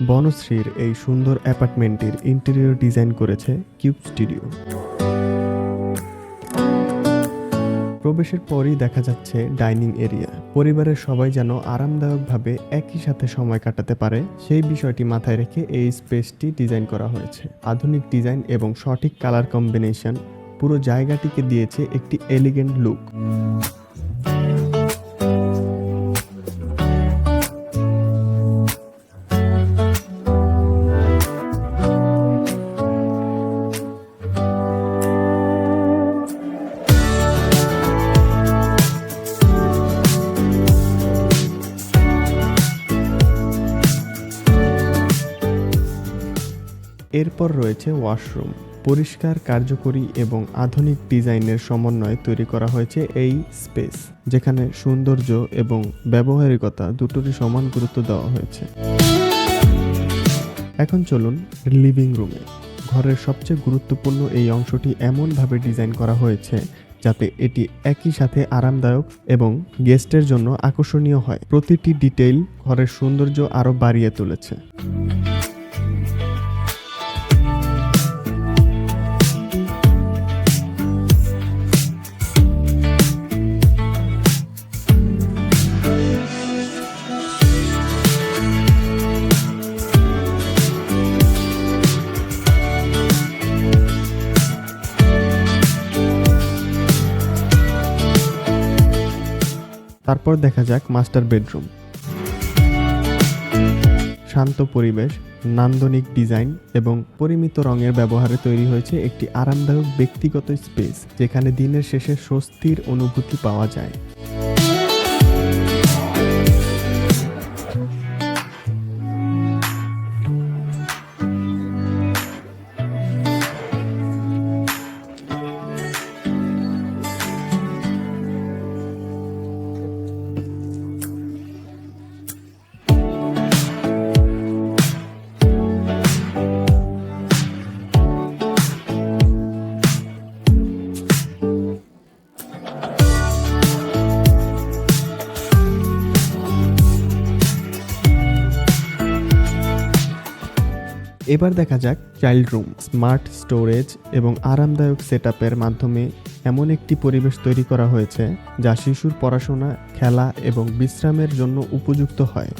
বনশ্রীর এই সুন্দর অ্যাপার্টমেন্টটির interior design করেছে কিউব স্টুডিও। প্রবেশের পরই দেখা যাচ্ছে ডাইনিং এরিয়া। পরিবারের সবাই যেন আরামদায়কভাবে একই সাথে সময় কাটাতে পারে সেই বিষয়টি মাথায় রেখে এই স্পেসটি ডিজাইন করা হয়েছে। আধুনিক ডিজাইন এবং সঠিক কালার কম্বিনেশন পুরো জায়গাটিকে দিয়েছে একটি এলিগেন্ট লুক। এরপর রয়েছে ওয়াশরুম। পরিষ্কার, কার্যকরী এবং আধুনিক ডিজাইনের সমন্বয়ে তৈরি করা হয়েছে এই স্পেস, যেখানে সৌন্দর্য এবং ব্যবহারিকতা দুটোরই সমান গুরুত্ব দেওয়া হয়েছে। এখন চলুন লিভিং রুমে। ঘরের সবচেয়ে গুরুত্বপূর্ণ এই অংশটি এমনভাবে ডিজাইন করা হয়েছে যাতে এটি একই সাথে আরামদায়ক এবং গেস্টের জন্য আকর্ষণীয় হয়। প্রতিটি ডিটেইল ঘরের সৌন্দর্য আরও বাড়িয়ে তুলেছে। তারপর দেখা যাক মাস্টার বেডরুম। শান্ত পরিবেশ, নান্দনিক ডিজাইন এবং পরিমিত রঙের ব্যবহারে তৈরি হয়েছে একটি আরামদায়ক ব্যক্তিগত স্পেস, যেখানে দিনের শেষে স্বস্তির অনুভূতি পাওয়া যায়। এবার দেখা যাক চাইল্ড রুম। স্মার্ট স্টোরেজ এবং আরামদায়ক সেটআপের মাধ্যমে এমন একটি পরিবেশ তৈরি করা হয়েছে যা শিশুর পড়াশোনা, খেলা এবং বিশ্রামের জন্য উপযুক্ত হয়।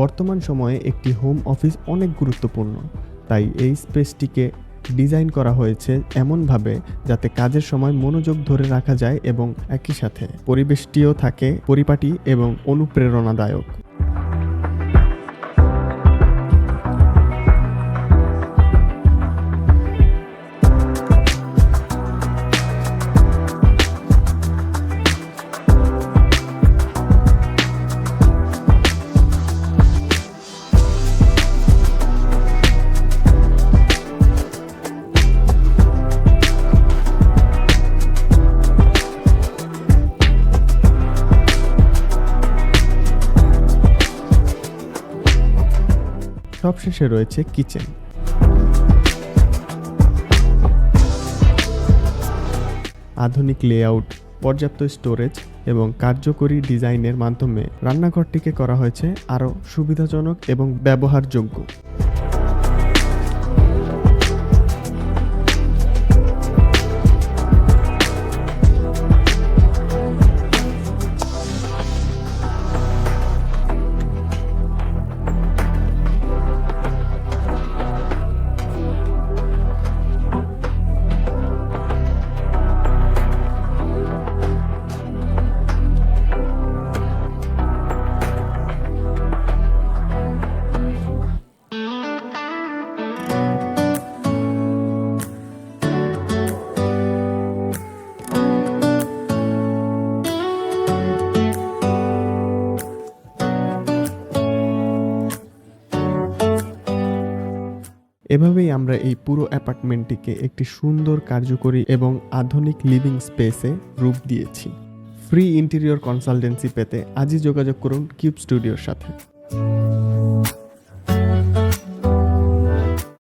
বর্তমান সময়ে একটি হোম অফিস অনেক গুরুত্বপূর্ণ, তাই এই স্পেসটিকে ডিজাইন করা হয়েছে এমনভাবে যাতে কাজের সময় মনোযোগ ধরে রাখা যায় এবং একই সাথে পরিবেশটিও থাকে পরিপাটি এবং অনুপ্রেরণাদায়ক। সবশেষে রয়েছে কিচেন। আধুনিক লেআউট, পর্যাপ্ত স্টোরেজ এবং কার্যকরী ডিজাইনের মাধ্যমে রান্নাঘরটিকে করা হয়েছে আরও সুবিধাজনক এবং ব্যবহারযোগ্য। এভাবেই আমরা এই পুরো অ্যাপার্টমেন্টটিকে একটি সুন্দর, কার্যকরী এবং আধুনিক লিভিং স্পেসে রূপ দিয়েছি। ফ্রি ইন্টেরিয়র কনসালটেন্সি পেতে আজই যোগাযোগ করুন কিউব স্টুডিওর সাথে।